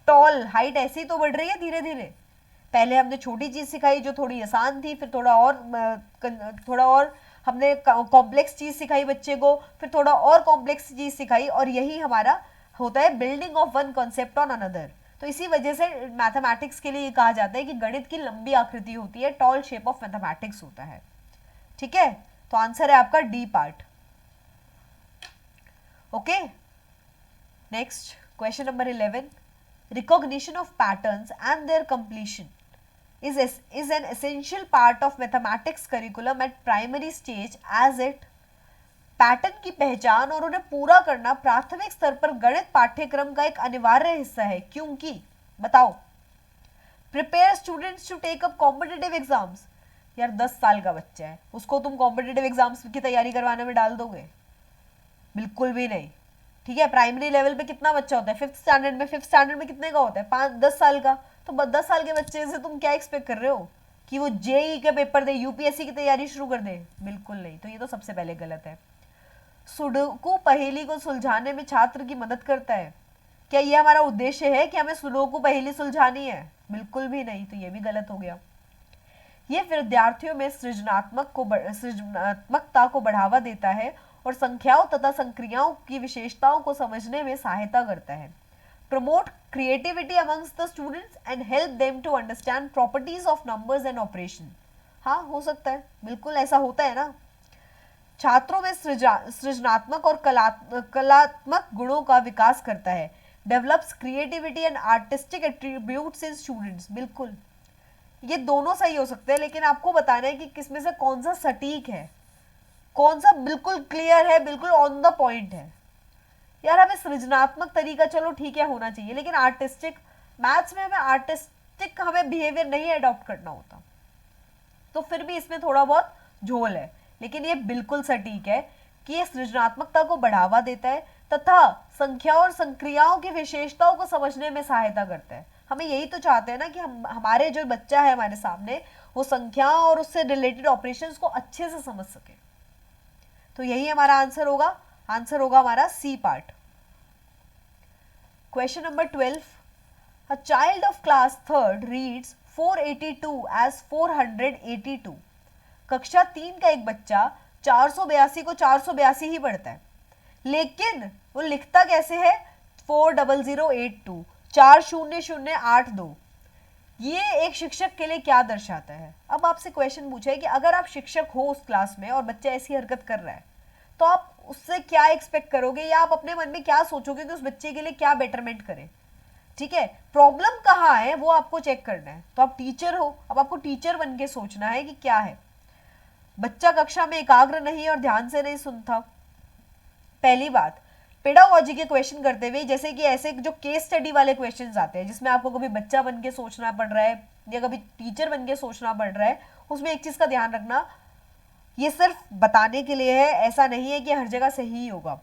टॉल हाइट ऐसे ही तो बढ़ रही है धीरे धीरे। पहले हमने छोटी चीज सिखाई जो थोड़ी आसान थी, फिर थोड़ा और हमने कॉम्प्लेक्स चीज सिखाई बच्चे को, फिर थोड़ा और कॉम्प्लेक्स चीज सिखाई, और यही हमारा होता है building of one concept on another. तो इसी वजह से मैथमेटिक्स के लिए ये कहा जाता है कि गणित की लंबी आकृति होती है, टॉल शेप ऑफ मैथमेटिक्स होता है। ठीक है, तो आंसर है आपका D part. Okay, next question number 11, recognition of patterns and their completion is an essential part of mathematics curriculum at primary stage as it pattern की पहचान और उन्हें पूरा करना प्राथमिक स्तर पर गणित पाठ्यक्रम का एक अनिवार्य हिस्सा है, क्योंकि बताओ, prepare students to take up competitive exams. यार 10 साल का बच्चा है, उसको तुम कॉम्पिटिटिव एग्जाम्स की तैयारी करवाने में डाल दोगे? बिल्कुल भी नहीं। ठीक है, प्राइमरी लेवल पे कितना बच्चा होता है? फिफ्थ स्टैंडर्ड में कितने का होता है? 10 साल का। तो 10 साल के बच्चे से तुम क्या एक्सपेक्ट कर रहे हो कि वो जेई का पेपर दे, यूपीएससी की तैयारी शुरू कर दे? बिल्कुल नहीं। तो ये तो सबसे पहले गलत है। सुडोकू पहेली को सुलझाने में छात्र की मदद करता है। क्या ये हमारा उद्देश्य है कि हमें सुडोकू पहेली सुलझानी है? बिल्कुल भी नहीं। तो ये भी गलत हो गया। ये विद्यार्थियों में सृजनात्मकता को बढ़ावा देता है और संख्याओं तथा संक्रियाओं की विशेषताओं को समझने में सहायता करता है। Promote creativity amongst the students and help them to understand properties of numbers and operation. हाँ, हो सकता है, बिल्कुल ऐसा होता है ना। छात्रों में सृजनात्मक और कलात्मक गुणों का विकास करता है। Develops creativity and artistic attributes in students. बिल्कुल, ये दोनों सही हो सकते हैं, लेकिन आपको बताना है कि किसमें से कौन सा सटीक है, कौन सा बिल्कुल क्लियर है, बिल्कुल ऑन द पॉइंट है। यार हमें सृजनात्मक तरीका चलो ठीक है होना चाहिए, लेकिन आर्टिस्टिक, मैथ्स में हमें आर्टिस्टिक हमें बिहेवियर नहीं अडॉप्ट करना होता, तो फिर भी इसमें थोड़ा बहुत झोल है। लेकिन ये बिल्कुल सटीक है कि ये सृजनात्मकता को बढ़ावा देता है तथा संख्या और संक्रियाओं की विशेषताओं को समझने में सहायता करता है। हमें यही तो चाहते हैं ना कि हमारे जो बच्चा है हमारे सामने, वो संख्या और उससे रिलेटेड ऑपरेशंस को अच्छे से समझ सके। तो यही हमारा आंसर होगा। आंसर होगा हमारा C part. Question number 12, a child of class 3rd reads 482 as 482। कक्षा 3 का एक बच्चा 482 को 482 ही पढ़ता है, लेकिन वो लिखता कैसे है? 40082, 40082। ये एक शिक्षक के लिए क्या दर्शाता है? अब आपसे क्वेश्चन पूछा है कि अगर आप शिक्षक हो उस क्लास में और बच्चा ऐसी हरकत कर रहा है, तो आप उससे क्या एक्सपेक्ट करोगे, या आप अपने मन में क्या सोचोगे कि उस बच्चे के लिए क्या बेटरमेंट करें? ठीक है, प्रॉब्लम कहाँ है वो आपको चेक करना है। तो आप टीचर हो, अब आपको टीचर बन के सोचना है कि क्या है। बच्चा कक्षा में एकाग्र नहीं और ध्यान से नहीं सुनता। पहली बात, पेडागोजी के क्वेश्चन करते हुए, जैसे कि ऐसे जो केस स्टडी वाले क्वेश्चंस आते हैं जिसमें आपको कभी बच्चा बन के सोचना पड़ रहा है या कभी टीचर बन के सोचना पड़ रहा है, उसमें एक चीज का ध्यान रखना, ये सिर्फ बताने के लिए है, ऐसा नहीं है कि हर जगह सही ही होगा,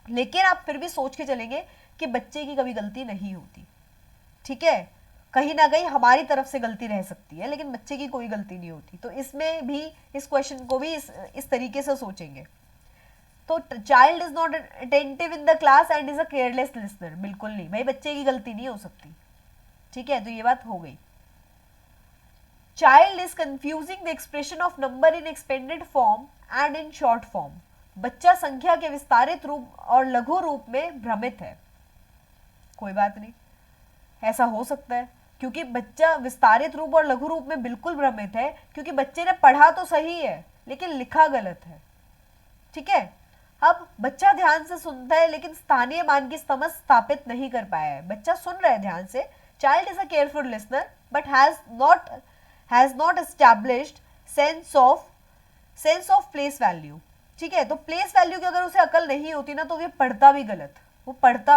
लेकिन आप फिर भी सोच के चलेंगे कि बच्चे की कभी गलती नहीं होती। ठीक है, कहीं ना कहीं हमारी तरफ से गलती रह सकती है, लेकिन बच्चे की कोई गलती नहीं होती। तो इसमें भी, इस क्वेश्चन को भी इस तरीके से सोचेंगे। तो child is not attentive in the class and is a careless listener. बिल्कुल नहीं भाई, बच्चे की गलती नहीं हो सकती। ठीक है, तो ये बात हो गई। Child is confusing the expression of number in expanded form and in short form. बच्चा संख्या के विस्तारित रूप और लघु रूप में भ्रमित है। कोई बात नहीं, ऐसा हो सकता है, क्योंकि बच्चा विस्तारित रूप और लघु रूप में बिल्कुल भ्रमित है, क्योंकि बच्चे ने पढ़ा तो सही है लेकिन लिखा गलत है। ठीक है, अब बच्चा ध्यान से सुनता है लेकिन स्थानीय मान की समझ स्थापित नहीं कर पाया है। बच्चा सुन रहा है ध्यान से, child is a careful listener but has not established sense of place value. ठीक है, तो प्लेस वैल्यू की अगर उसे अकल नहीं होती ना, तो वो पढ़ता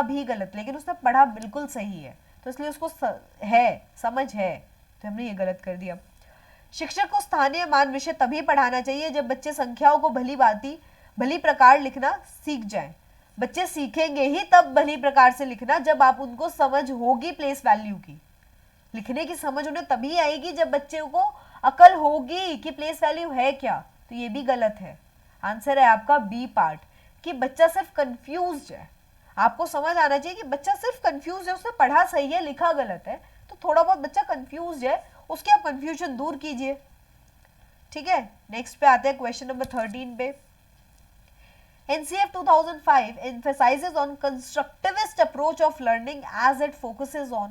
भी गलत, लेकिन उसने पढ़ा बिल्कुल सही है। तो इसलिए उसको समझ है, तो हमने ये गलत कर दिया। शिक्षक को स्थानीय मान विषय तभी पढ़ाना चाहिए जब बच्चे संख्याओं को भली प्रकार लिखना सीख जाएं। बच्चे सीखेंगे ही तब भली प्रकार से लिखना जब आप उनको समझ होगी प्लेस वैल्यू की। लिखने की समझ उन्हें तभी आएगी जब बच्चे को अकल होगी कि प्लेस वैल्यू है क्या। तो ये भी गलत है। आंसर है आपका बी पार्ट, कि बच्चा सिर्फ कंफ्यूज है। आपको समझ आना चाहिए कि बच्चा सिर्फ कंफ्यूज है, उसने पढ़ा सही है लिखा गलत है, तो थोड़ा बहुत बच्चा कंफ्यूज है, उसके आप कंफ्यूजन दूर कीजिए। ठीक है, नेक्स्ट पे आते हैं क्वेश्चन नंबर 13 पे। NCF 2005 emphasizes on constructivist approach of learning as it focuses on।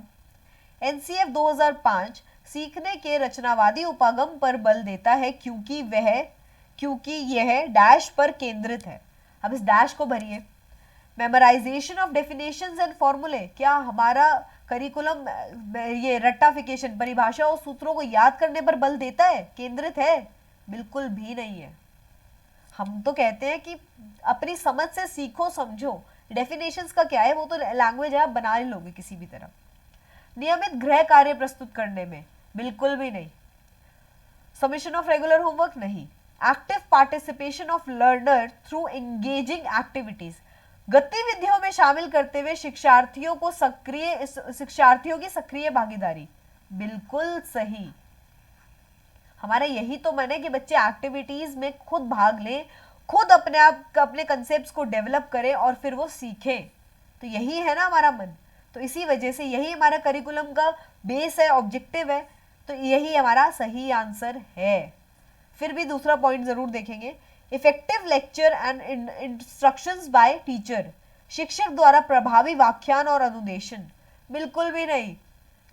NCF 2005 सीखने के रचनावादी उपागम पर बल देता है क्योंकि यह डैश पर केंद्रित है। अब इस डैश को भरिए। मेमोराइजेशन ऑफ डेफिनेशंस एंड फॉर्मूले, क्या हमारा करिकुलम ये रट्टाफिकेशन, परिभाषा और सूत्रों को याद करने पर बल देता है, केंद्रित है? बिल्कुल भी नहीं है। हम तो कहते हैं कि अपनी समझ से सीखो समझो। डेफिनेशंस का क्या है, वो तो लैंग्वेज है, आप बना ही लोगे किसी भी तरह। नियमित गृह कार्य प्रस्तुत करने में, बिल्कुल भी नहीं। सबमिशन ऑफ रेगुलर होमवर्क, नहीं। Active participation of learner through engaging activities, गतिविधियों में शामिल करते हुए शिक्षार्थियों की सक्रिय भागीदारी, बिल्कुल सही। हमारा यही तो मन है कि बच्चे एक्टिविटीज में खुद भाग लें, खुद अपने कंसेप्ट्स को डेवलप करें और फिर वो सीखें। तो यही है ना हमारा मन। तो इसी वजह से यही हमारा करिकुलम का बेस है, ऑब्जेक्टिव है। तो यही हमारा सही आंसर है। फिर भी दूसरा पॉइंट जरूर देखेंगे। Effective lecture and instructions by teacher, शिक्षक द्वारा प्रभावी व्याख्यान और अनुदेशन, बिल्कुल भी नहीं।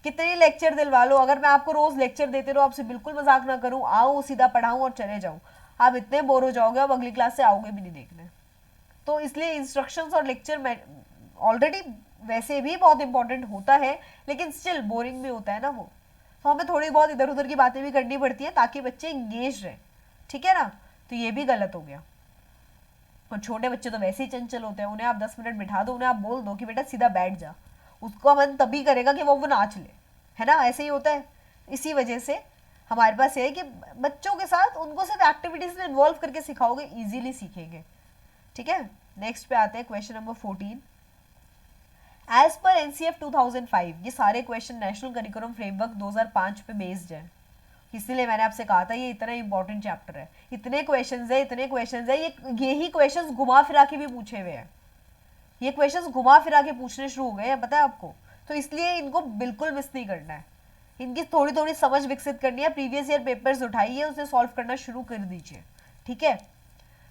कितने लेक्चर दिलवा लो, अगर मैं आपको रोज लेक्चर देते रहूं, आपसे बिल्कुल मजाक ना करूं, आओ सीधा पढ़ाऊं और चले जाऊं, आप इतने बोर हो जाओगे, अब अगली क्लास से आओगे भी नहीं देखने। तो इसलिए इंस्ट्रक्शंस और लेक्चर ऑलरेडी वैसे भी बहुत इंपॉर्टेंट होता है, लेकिन स्टिल बोरिंग भी होता है ना वो। तो हमें थोड़ी बहुत इधर उधर की बातें भी करनी पड़ती है ताकि बच्चे इंगेज रहे। ठीक है ना, तो ये भी गलत हो गया। और छोटे बच्चे तो वैसे ही चंचल होते हैं, उन्हें आप 10 मिनट बिठा दो, उन्हें आप बोल दो कि बेटा सीधा बैठ जा, उसका मन तभी करेगा कि वो नाच ले, है ना, ऐसे ही होता है। इसी वजह से हमारे पास ये है कि बच्चों के साथ उनको सिर्फ एक्टिविटीज में इन्वॉल्व करके सिखाओगे, इजीली सीखेंगे। ठीक है, नेक्स्ट पे आते हैं क्वेश्चन नंबर 14। एज पर एनसीएफ 2005, ये सारे क्वेश्चन नेशनल करिकुलम फ्रेमवर्क 2005 पे बेस्ड है, इसीलिए मैंने आपसे कहा था ये इतना इंपॉर्टेंट चैप्टर है। इतने क्वेश्चंस है, यही क्वेश्चंस घुमा फिरा के भी पूछे हुए हैं। ये क्वेश्चंस घुमा फिरा के पूछने शुरू हो गए हैं, पता है आपको। तो इसलिए इनको बिल्कुल मिस नहीं करना है, इनकी थोड़ी थोड़ी समझ विकसित करनी है। प्रीवियस ईयर पेपर्स उठाइए, उसे सॉल्व करना शुरू कर दीजिए। ठीक है,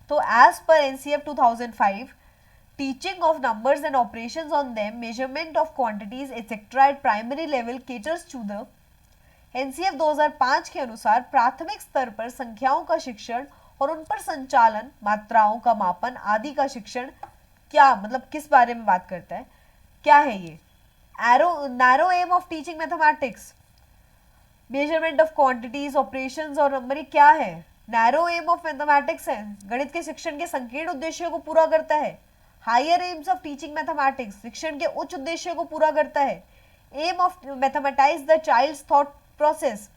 तो एज पर NCF 2005, teaching of numbers and operations on them, measurement of quantities etc at primary level caters to the NCF 2005 के अनुसार प्राथमिक स्तर पर संख्याओं का शिक्षण और उन पर संचालन, मात्राओं का मापन आदि का शिक्षण, क्या मतलब किस बारे में बात करता है, क्या है ये? Narrow aim of teaching mathematics, measurement of quantities, operations और नंबरिंग क्या है? नैरो एम ऑफ मैथमेटिक्स है, गणित के शिक्षण के संकीर्ण उद्देश्यों को पूरा करता है। Higher aims of teaching mathematics, शिक्षण के उच्च उद्देश्यों को पूरा करता है। Aim of mathematize the child's thought process,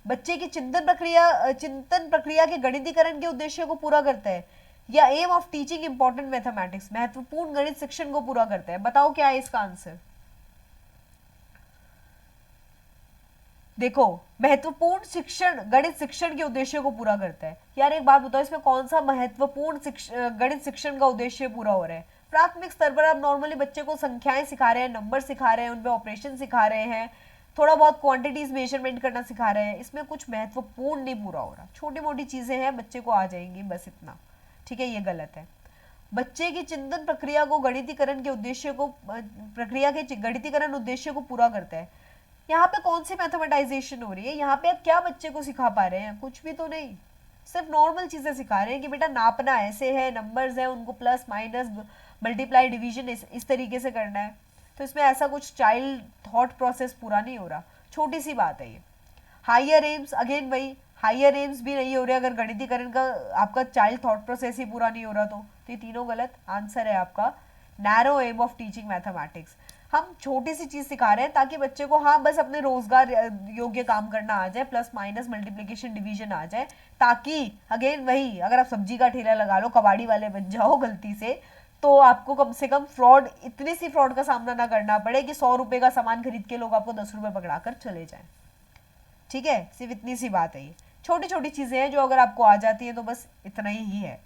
बच्चे की चिंतन प्रक्रिया के गणितीकरण के उद्देश्यों को पूरा करता है। या aim of teaching important mathematics, महत्वपूर्ण गणित शिक्षण को पूरा करता है। बताओ क्या है इसका आंसर? देखो, महत्वपूर्ण शिक्षण गणित शिक्षण के उद्देश्यों को पूरा करता है। यार एक बात बताओ, इसमें कौन सा महत्वपूर्ण गणित शिक्षण का उद्देश्य पूरा हो रहा है? प्राथमिक स्तर पर आप नॉर्मली बच्चे को संख्याएं सिखा रहे हैं, नंबर सिखा रहे हैं, उन पे ऑपरेशन सिखा रहे हैं, थोड़ा बहुत क्वांटिटीज मेजरमेंट करना सिखा रहे हैं, इसमें कुछ महत्वपूर्ण नहीं पूरा हो रहा। छोटी मोटी चीजें हैं, बच्चे को आ जाएंगी, बस इतना। ठीक है, ये गलत है। बच्चे की चिंतन प्रक्रिया को गणितीकरण के उद्देश्य को गणितीकरण उद्देश्य को पूरा करता है। यहाँ पे कौन सी मैथमेटाइजेशन हो रही है? यहाँ पे आप क्या बच्चे को सिखा पा रहे हैं? कुछ भी तो नहीं, सिर्फ नॉर्मल चीजें सिखा रहे हैं कि बेटा नापना ऐसे है, नंबर्स है, उनको प्लस माइनस मल्टीप्लाई डिवीजन इस तरीके से करना है। तो इसमें ऐसा कुछ चाइल्ड थॉट प्रोसेस पूरा नहीं हो रहा, छोटी सी बात है ये। हायर एम्स, अगेन वही, हायर एम्स भी नहीं हो रहे अगर गणितीकरण का आपका चाइल्ड थॉट प्रोसेस ही पूरा नहीं हो रहा तो ये तीनों गलत। आंसर है आपका narrow aim of teaching mathematics. हम छोटी सी चीज सिखा रहे हैं ताकि बच्चे को हाँ बस अपने रोजगार योग्य काम करना आ जाए, प्लस माइनस मल्टीप्लिकेशन डिवीजन आ जाए, ताकि अगेन वही, अगर आप सब्जी का ठेला लगा लो, कबाड़ी वाले बन जाओ गलती से, तो आपको कम से कम फ्रॉड, इतनी सी फ्रॉड का सामना ना करना पड़े कि 100 रुपए का सामान खरीद के लोग आपको 10 रुपए पकड़ा कर चले जाए। ठीक है, सिर्फ इतनी सी बात है, ये छोटी छोटी चीजें हैं जो अगर आपको आ जाती है तो बस इतना ही है।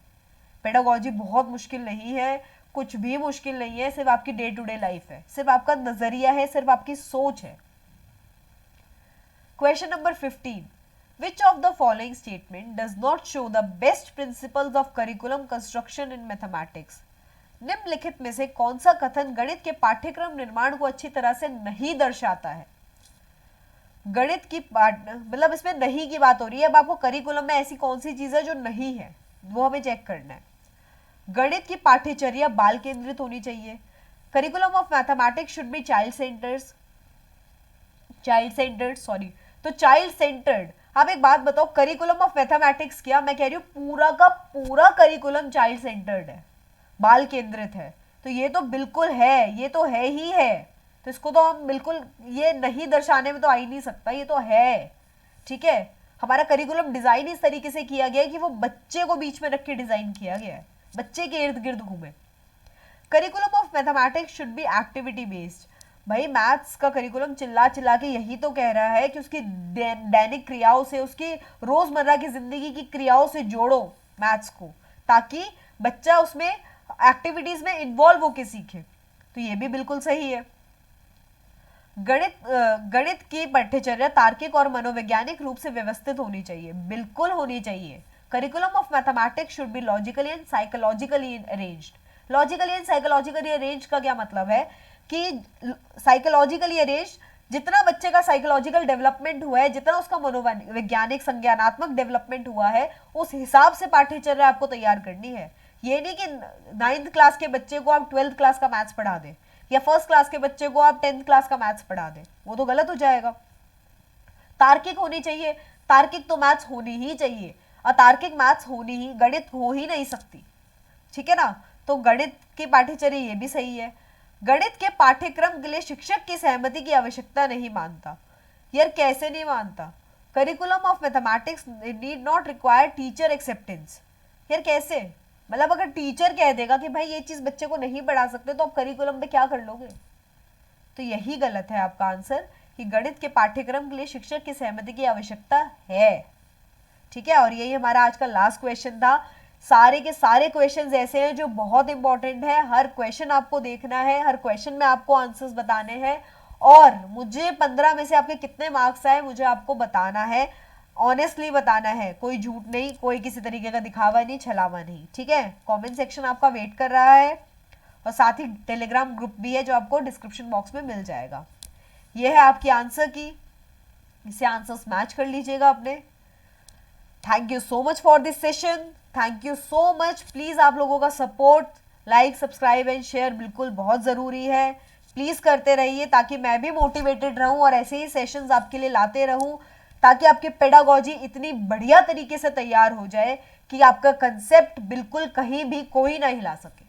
पेडागोजी बहुत मुश्किल नहीं है, कुछ भी मुश्किल नहीं है, सिर्फ आपकी डे टू डे लाइफ है, सिर्फ आपका नजरिया है, सिर्फ आपकी सोच है। Question number 15, which of the following statement does not show the best principles of curriculum construction in mathematics? निम्नलिखित में से कौन सा कथन गणित के पाठ्यक्रम निर्माण को अच्छी तरह से नहीं दर्शाता है? गणित की मतलब इसमें नहीं की बात हो रही है। अब आपको करिकुलम में ऐसी कौन सी चीज है जो नहीं है, वो हमें चेक करना है। गणित की पाठ्यचर्या बाल केंद्रित होनी चाहिए। Curriculum of mathematics should be child centred sorry, तो चाइल्ड सेंटर्ड। आप एक बात बताओ, करिकुलम ऑफ मैथमेटिक्स क्या, मैं कह रही हूँ पूरा का पूरा करिकुलम चाइल्ड सेंटर्ड है, बाल केंद्रित है, तो ये तो बिल्कुल है, ये तो है ही है, तो इसको तो हम बिल्कुल ये नहीं दर्शाने में तो आ ही नहीं सकता, ये तो है। ठीक है, हमारा करिकुलम डिजाइन इस तरीके से किया गया है कि वो बच्चे को बीच में रख के डिजाइन किया गया है, बच्चे के इर्द गिर्द घूमे। Curriculum of mathematics should be activity based. भाई मैथ्स का करिकुलम चिल्ला चिल्ला के यही तो कह रहा है कि उसकी दैनिक क्रियाओं से, उसकी रोजमर्रा की जिंदगी की क्रियाओं से जोड़ो मैथ्स को, ताकि बच्चा उसमें एक्टिविटीज में इन्वॉल्व होके सीखे, तो ये भी बिल्कुल सही है। गणित की पाठ्यचर्या तार्किक और मनोवैज्ञानिक रूप से व्यवस्थित होनी चाहिए, बिल्कुल होनी चाहिए। Curriculum of mathematics should be logically and psychologically arranged. Logically and psychologically arrange का क्या मतलब है कि साइकोलॉजिकली अरेंज, जितना बच्चे का साइकोलॉजिकल डेवलपमेंट हुआ है, जितना उसका मनोवैज्ञानिक संज्ञानात्मक डेवलपमेंट हुआ है, उस हिसाब से पाठ्यचर्या आपको तैयार करनी है। ये नहीं कि 9th क्लास के बच्चे को आप 12th क्लास का मैथ्स पढ़ा दें, या 1st क्लास के बच्चे को आप 10th क्लास का मैथ्स पढ़ा दें, वो तो गलत हो जाएगा। तार्किक होनी चाहिए, तार्किक तो मैथ्स होनी ही चाहिए, अतार्किक मैथ्स होनी ही, गणित हो ही नहीं सकती। ठीक है ना, तो गणित की पाठ्यचर्या ये भी सही है। गणित के पाठ्यक्रम के लिए शिक्षक की सहमति की आवश्यकता नहीं मानता। यार कैसे नहीं मानता? Curriculum of mathematics need not require teacher acceptance. यार कैसे? मतलब अगर टीचर कह देगा कि भाई ये चीज बच्चे को नहीं पढ़ा सकते, तो आप करिकुलम पे क्या कर लोगे? तो यही गलत है आपका आंसर, कि गणित के पाठ्यक्रम के लिए शिक्षक की सहमति की आवश्यकता है। ठीक है, और यही हमारा आज का लास्ट क्वेश्चन था। सारे के सारे क्वेश्चंस ऐसे हैं जो बहुत इंपॉर्टेंट है, हर क्वेश्चन आपको देखना है, हर क्वेश्चन में आपको आंसर्स बताने हैं, और मुझे 15 में से आपके कितने मार्क्स आए मुझे आपको बताना है, ऑनेस्टली बताना है, कोई झूठ नहीं, कोई किसी तरीके का दिखावा नहीं, छलावा नहीं। ठीक है, कमेंट सेक्शन आपका वेट कर रहा है, और साथ ही टेलीग्राम ग्रुप भी है जो आपको डिस्क्रिप्शन बॉक्स में मिल जाएगा। यह है आपकी आंसर की, इसे आंसर्स मैच कर लीजिएगा अपने। Thank you so much for this session, thank you so much. Please आप लोगों का support, like, subscribe and share बिल्कुल बहुत जरूरी है, प्लीज करते रहिए, ताकि मैं भी मोटिवेटेड रहूं और ऐसे ही सेशंस आपके लिए लाते रहूं, ताकि आपकी पेडागोजी इतनी बढ़िया तरीके से तैयार हो जाए कि आपका कंसेप्ट बिल्कुल कहीं भी कोई ना हिला सके।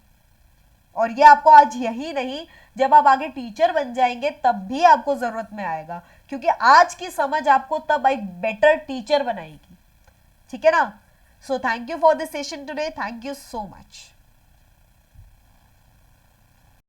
और ये आपको आज यही नहीं, जब आप आगे टीचर बन जाएंगे तब भी आपको जरूरत में आएगा, क्योंकि आज की समझ आपको तब एक बेटर टीचर बनाएगी। ठीक है ना? So thank you for this session today, thank you so much.